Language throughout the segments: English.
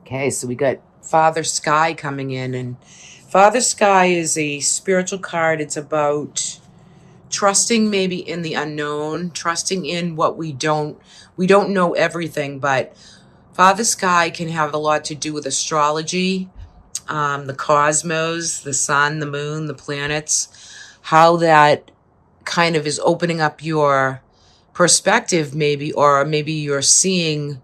Okay, so we got Father Sky coming in, and Father Sky is a spiritual card. It's about trusting maybe in the unknown, trusting in what we don't know everything, but Father Sky can have a lot to do with astrology, the cosmos, the sun, the moon, the planets, how that kind of is opening up your perspective, maybe, or maybe you're seeing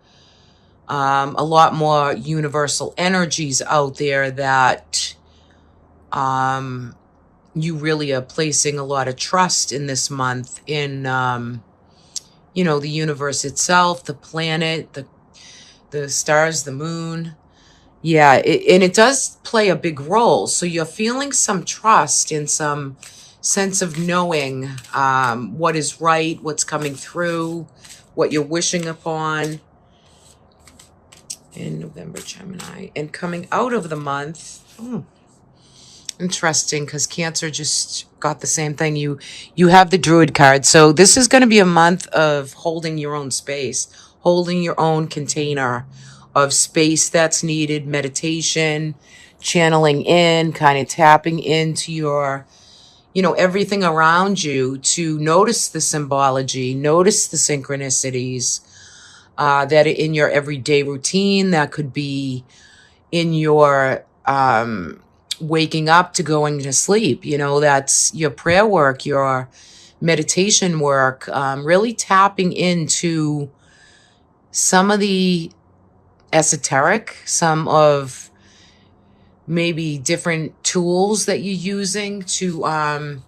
a lot more universal energies out there that you really are placing a lot of trust in this month in, the universe itself, the planet, the stars, the moon. Yeah, and it does play a big role. So you're feeling some trust and some sense of knowing what is right, what's coming through, what you're wishing upon in November, Gemini. And coming out of the month, interesting, because Cancer just got the same thing. You have the Druid card. So this is going to be a month of holding your own space, holding your own container of space that's needed, meditation, channeling in, kind of tapping into your, everything around you to notice the symbology, notice the synchronicities that are in your everyday routine. That could be in your waking up to going to sleep. That's your prayer work, your meditation work, really tapping into some of the esoteric, some of maybe different tools that you're using to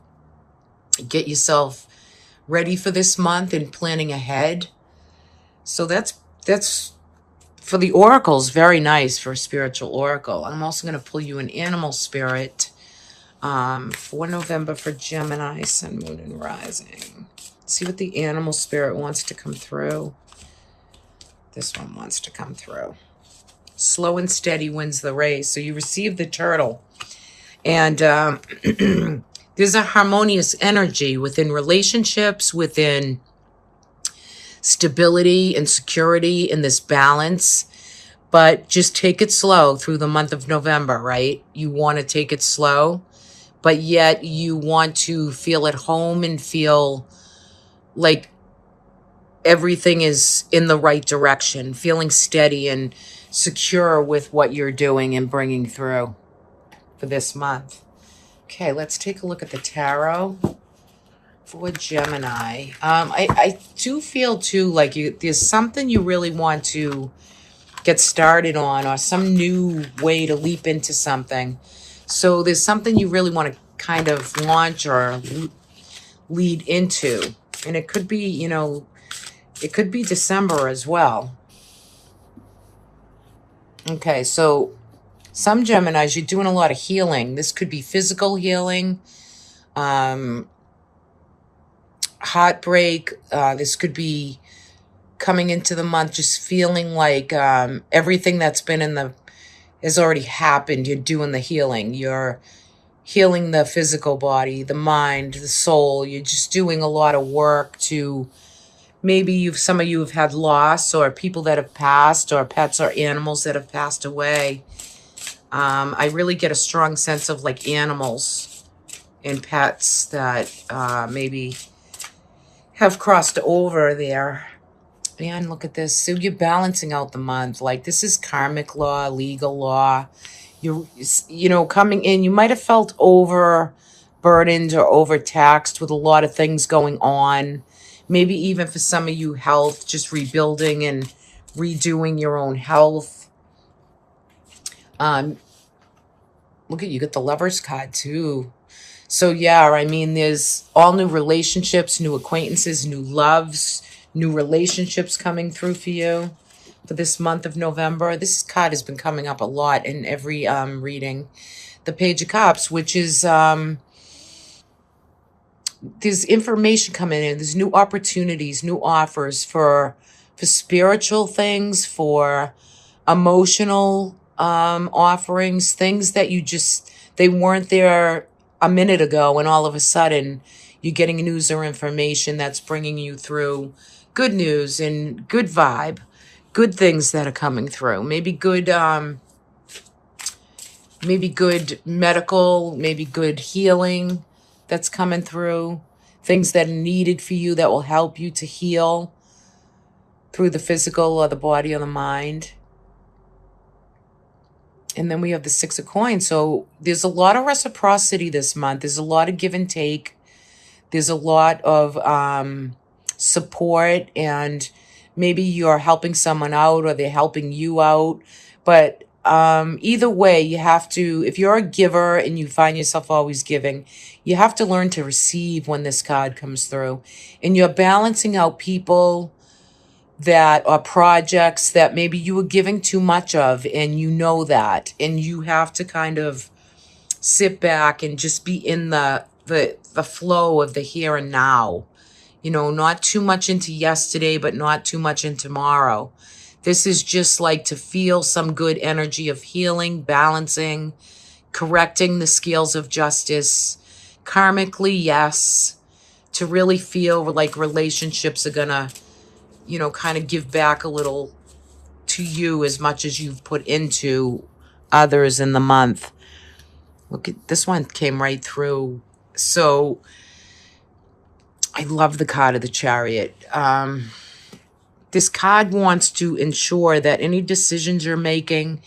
get yourself ready for this month and planning ahead. So that's for the oracles, very nice for a spiritual oracle. I'm also going to pull you an animal spirit for November for Gemini, Sun, Moon, and Rising. See what the animal spirit wants to come through. This one wants to come through. Slow and steady wins the race. So you receive the turtle. And there's a harmonious energy within relationships, within stability and security in this balance. But just take it slow through the month of November, right? You want to take it slow, but yet you want to feel at home and feel like everything is in the right direction, feeling steady and secure with what you're doing and bringing through for this month. Okay, let's take a look at the tarot for Gemini. I do feel too like there's something you really want to get started on, or some new way to leap into something. So there's something you really want to kind of launch or lead into. And it could be, it could be December as well. Okay, so some Geminis, you're doing a lot of healing. This could be physical healing, heartbreak. This could be coming into the month just feeling like everything that's been has already happened. You're doing the healing. You're healing the physical body, the mind, the soul. You're just doing a lot of work to maybe some of you have had loss, or people that have passed, or pets or animals that have passed away. I really get a strong sense of like animals and pets that maybe have crossed over there. And look at this. So you're balancing out the month. Like, this is karmic law, legal law. You're coming in. You might have felt overburdened or overtaxed with a lot of things going on. Maybe even for some of you, health, just rebuilding and redoing your own health. Look at you, get the Lover's card too. So yeah, I mean, there's all new relationships, new acquaintances, new loves, new relationships coming through for you for this month of November. This card has been coming up a lot in every reading. The Page of Cups, which is there's information coming in. There's new opportunities, new offers for spiritual things, for emotional offerings, things that they weren't there a minute ago, and all of a sudden you're getting news or information that's bringing you through good news and good vibe, good things that are coming through. Maybe good medical, maybe good healing that's coming through. Things that are needed for you that will help you to heal through the physical or the body or the mind. And then we have the Six of Coins. So there's a lot of reciprocity this month. There's a lot of give and take. There's a lot of support, and maybe you're helping someone out or they're helping you out. But either way, you have to, if you're a giver and you find yourself always giving, you have to learn to receive when this card comes through. And you're balancing out people that are projects that maybe you were giving too much of, and you know that. And you have to kind of sit back and just be in the flow of the here and now. You know, not too much into yesterday, but not too much into tomorrow. This is just like to feel some good energy of healing, balancing, correcting the scales of justice. Karmically, yes. To really feel like relationships are gonna, you know, kind of give back a little to you as much as you've put into others in the month. Look at this one, came right through. So I love the card of the Chariot. This card wants to ensure that any decisions you're making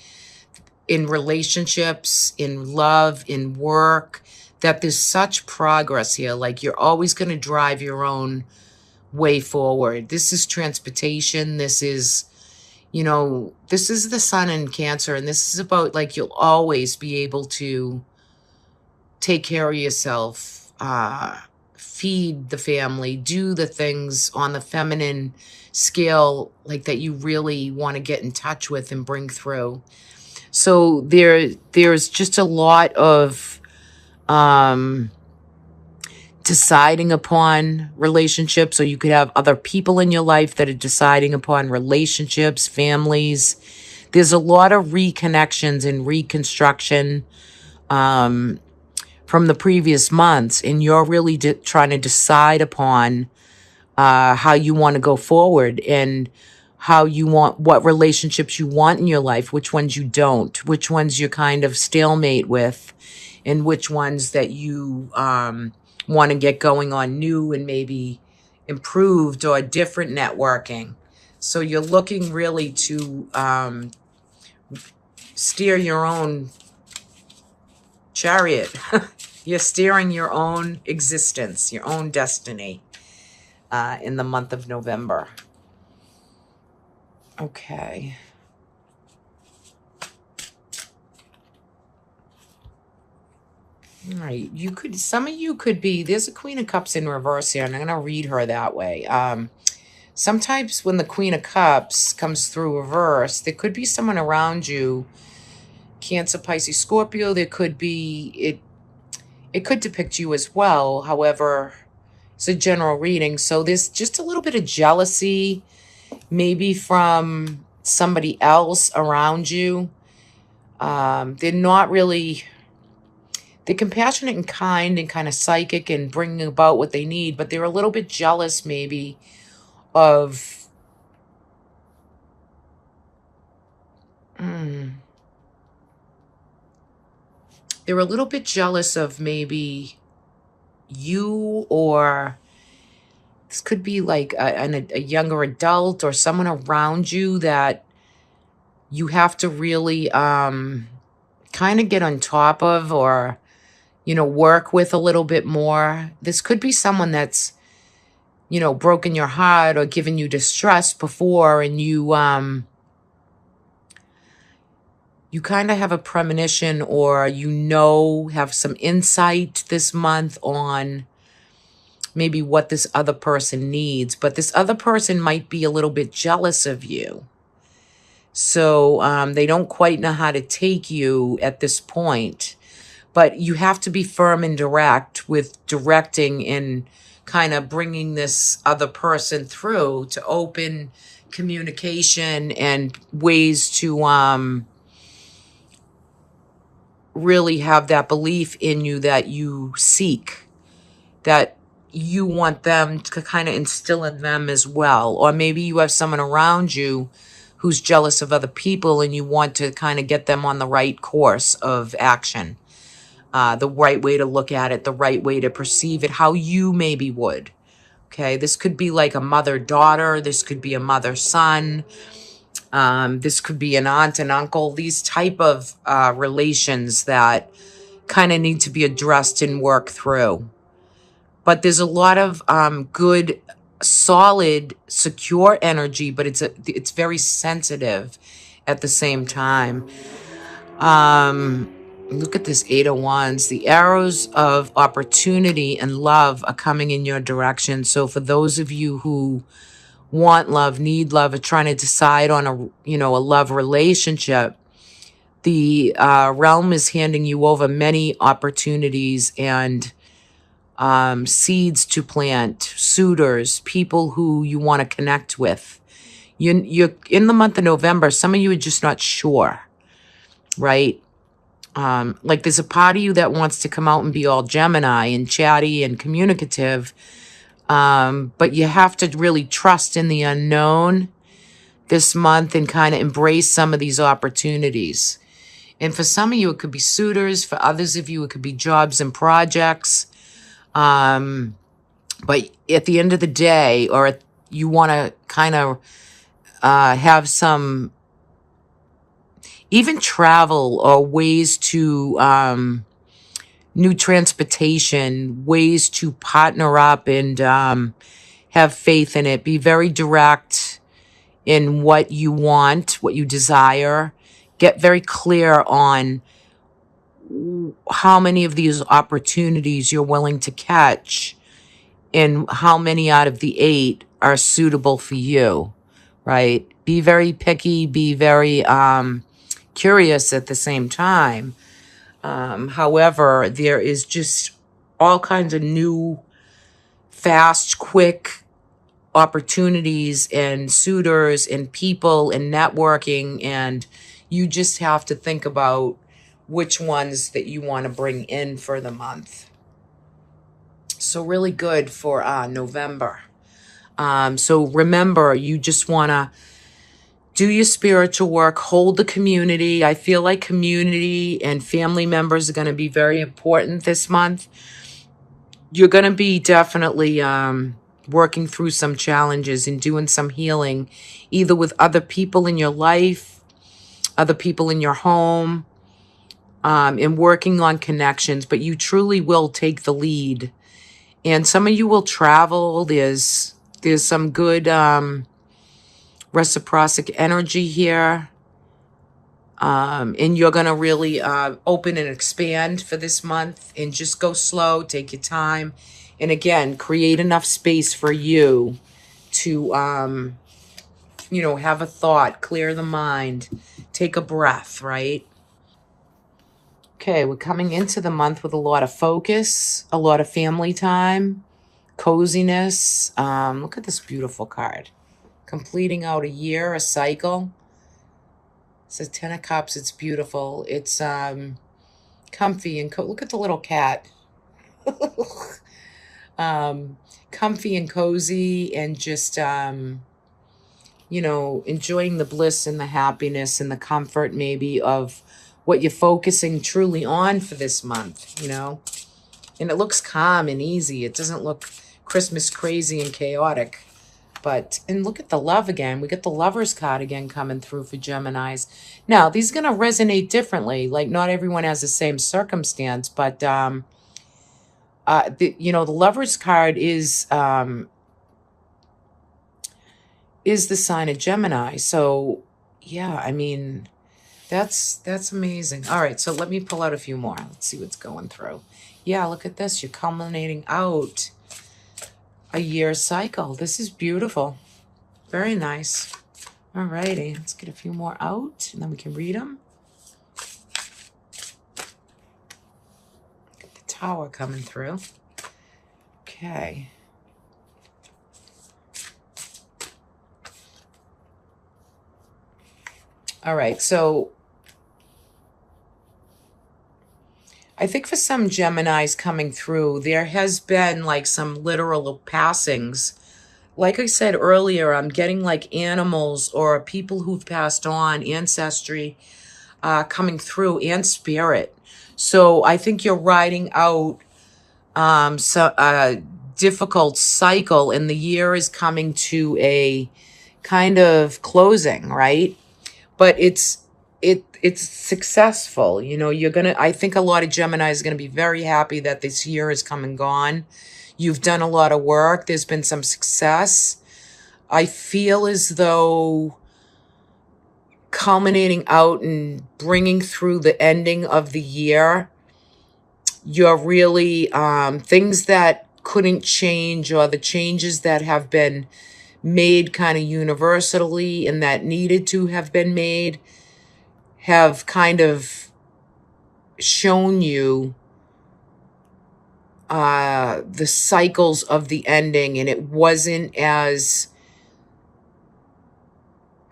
in relationships, in love, in work, that there's such progress here. Like you're always going to drive your own way forward. This is transportation. This is, you know, this is the sun in Cancer. And this is about like you'll always be able to take care of yourself, feed the family, do the things on the feminine scale like that you really want to get in touch with and bring through. So there's just a lot of deciding upon relationships, or you could have other people in your life that are deciding upon relationships, families. There's a lot of reconnections and reconstruction from the previous months, and you're really trying to decide upon how you want to go forward, and what relationships you want in your life, which ones you don't, which ones you're kind of stalemate with, and which ones that you want to get going on new and maybe improved or different networking. So you're looking really to steer your own chariot. You're steering your own existence, your own destiny in the month of November. Okay. All right. Some of you could be, there's a Queen of Cups in reverse here, and I'm going to read her that way. Sometimes when the Queen of Cups comes through reverse, there could be someone around you, Cancer, Pisces, Scorpio. There could be, it could depict you as well. However, it's a general reading. So there's just a little bit of jealousy, maybe from somebody else around you. They're not really, they're compassionate and kind and kind of psychic and bringing about what they need, but they're a little bit jealous maybe of, they're a little bit jealous of maybe you, or this could be like a younger adult or someone around you that you have to really kind of get on top of, or, you know, work with a little bit more. This could be someone that's, you know, broken your heart or given you distress before, and you kind of have a premonition, or have some insight this month on maybe what this other person needs. But this other person might be a little bit jealous of you. So they don't quite know how to take you at this point. But you have to be firm and direct with directing and kind of bringing this other person through to open communication and ways to really have that belief in you that you seek, that you want them to kind of instill in them as well. Or maybe you have someone around you who's jealous of other people, and you want to kind of get them on the right course of action, the right way to look at it, the right way to perceive it, how you maybe would. Okay, this could be like a mother-daughter. This could be a mother-son. This could be an aunt and uncle. These type of relations that kind of need to be addressed and worked through. But there's a lot of good, solid, secure energy, but it's very sensitive at the same time. Look at this Eight of Wands. The arrows of opportunity and love are coming in your direction. So for those of you who want love, need love, are trying to decide on a love relationship, the realm is handing you over many opportunities and seeds to plant, suitors, people who you want to connect with. You're in the month of November. Some of you are just not sure, right? Like there's a part of you that wants to come out and be all Gemini and chatty and communicative. But you have to really trust in the unknown this month and kind of embrace some of these opportunities. And for some of you, it could be suitors. For others of you, it could be jobs and projects. But at the end of the day, or you want to kind of have some even travel or ways to new transportation, ways to partner up and have faith in it. Be very direct in what you want, what you desire. Get very clear on how many of these opportunities you're willing to catch and how many out of the 8 are suitable for you, right? Be very picky, be very curious at the same time. However, there is just all kinds of new, fast, quick opportunities and suitors and people and networking, and you just have to think about which ones that you want to bring in for the month. So really good for November. So remember, you just want to do your spiritual work, hold the community. I feel like community and family members are going to be very important this month. You're going to be definitely working through some challenges and doing some healing, either with other people in your life, other people in your home, and working on connections. But you truly will take the lead. And some of you will travel. There's some good reciprocal energy here. And you're going to really open and expand for this month, and just go slow, take your time. And again, create enough space for you to, have a thought, clear the mind, take a breath, right? Okay, we're coming into the month with a lot of focus, a lot of family time, coziness. Look at this beautiful card. Completing out a year, a cycle. It's a 10 of Cups. It's beautiful. It's comfy and look at the little cat. Comfy and cozy, and just enjoying the bliss and the happiness and the comfort maybe of what you're focusing truly on for this month, And it looks calm and easy. It doesn't look Christmas crazy and chaotic. And look at the love again. We get the Lover's card again coming through for Geminis. Now, these are going to resonate differently. Like, not everyone has the same circumstance, but, the Lover's card is the sign of Gemini. So, yeah, I mean, that's amazing. All right, so let me pull out a few more. Let's see what's going through. Yeah, look at this. You're culminating out a year cycle. This is beautiful. Very nice. All righty, let's get a few more out, and then we can read them. Get the Tower coming through. Okay. All right, so I think for some Geminis coming through, there has been like some literal passings like I said earlier, I'm getting like animals or people who've passed on, ancestry coming through, and spirit. So I think you're riding out so a difficult cycle, and the year is coming to a kind of closing, right? But it's successful. You know, you're gonna. I think a lot of Gemini is gonna be very happy that this year is come and gone. You've done a lot of work. There's been some success. I feel as though culminating out and bringing through the ending of the year, you're really things that couldn't change, or the changes that have been made kind of universally and that needed to have been made, have kind of shown you the cycles of the ending, and it wasn't as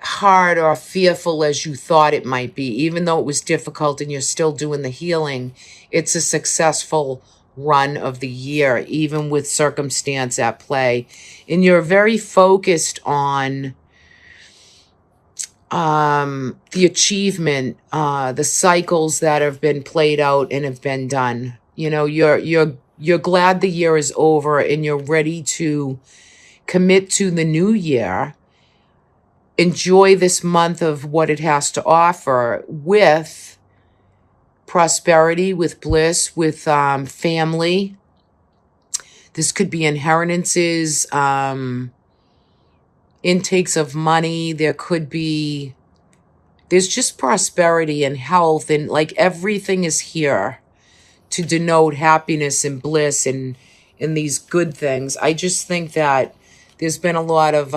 hard or fearful as you thought it might be. Even though it was difficult and you're still doing the healing, it's a successful run of the year, even with circumstance at play. And you're very focused on the achievement, the cycles that have been played out and have been done. You know, you're glad the year is over, and you're ready to commit to the new year. Enjoy this month of what it has to offer, with prosperity, with bliss, with family. This could be inheritances, intakes of money. There's just prosperity and health, and like everything is here to denote happiness and bliss and these good things. I just think that there's been a lot of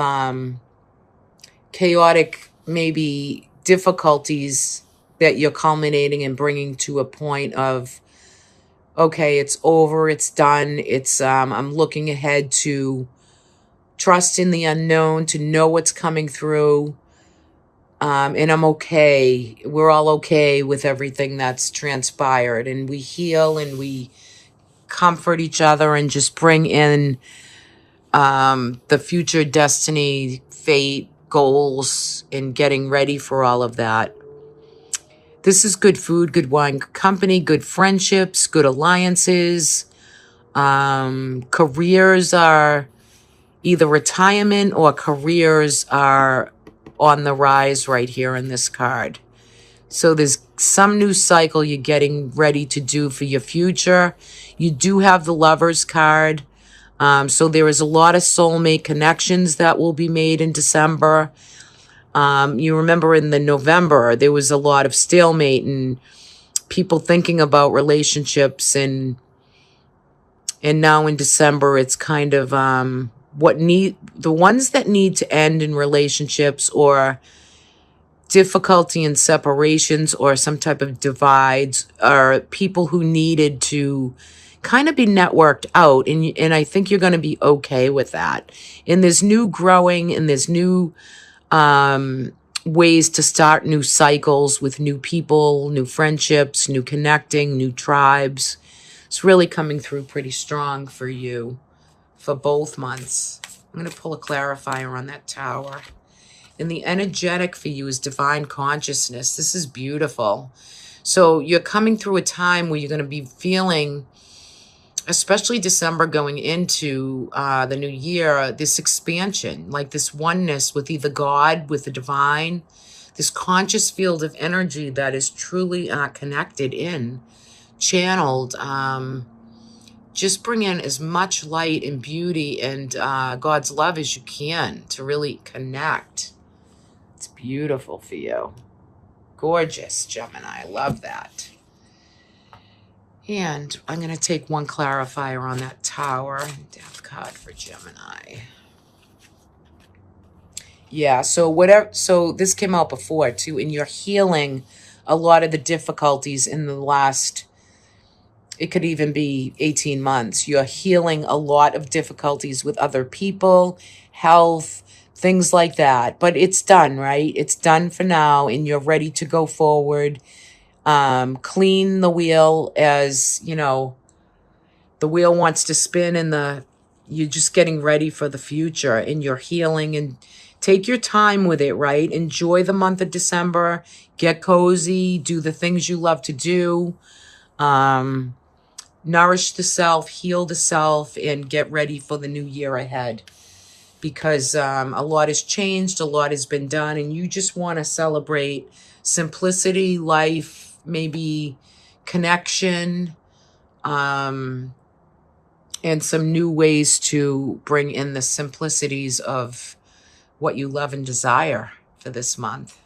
chaotic, maybe difficulties that you're culminating and bringing to a point of, okay, it's over, it's done. It's I'm looking ahead to trust in the unknown, to know what's coming through. And I'm okay. We're all okay with everything that's transpired, and we heal and we comfort each other and just bring in the future destiny, fate, goals, and getting ready for all of that. This is good food, good wine, company, good friendships, good alliances. Careers are either retirement or careers are on the rise right here in this card. So there's some new cycle you're getting ready to do for your future. You do have the Lovers card. So there is a lot of soulmate connections that will be made in December. You remember in the November, there was a lot of stalemate and people thinking about relationships, and now in December, it's kind of the ones that need to end in relationships, or difficulty in separations, or some type of divides, are people who needed to kind of be networked out, and I think you're going to be okay with that. And there's new growing, and there's new ways to start new cycles with new people, new friendships, new connecting, new tribes. It's really coming through pretty strong for you for both months. I'm going to pull a clarifier on that Tower. And the energetic for you is divine consciousness. This is beautiful. So you're coming through a time where you're going to be feeling, especially December going into the new year, this expansion, like this oneness with either God, with the divine, this conscious field of energy that is truly connected in, channeled. Just bring in as much light and beauty and God's love as you can to really connect. It's beautiful for you. Gorgeous, Gemini. I love that. And I'm going to take one clarifier on that Tower. Death card for Gemini. Yeah, so this came out before too, and you're healing a lot of the difficulties in the last, it could even be 18 months. You're healing a lot of difficulties with other people, health, things like that. But it's done, right? It's done for now, and you're ready to go forward. Clean the wheel, as you know, the wheel wants to spin, and the you're just getting ready for the future and you're healing, and take your time with it, right? Enjoy the month of December, get cozy, do the things you love to do, nourish the self, heal the self, and get ready for the new year ahead. Because a lot has changed, a lot has been done, and you just want to celebrate simplicity, life, maybe connection, and some new ways to bring in the simplicities of what you love and desire for this month.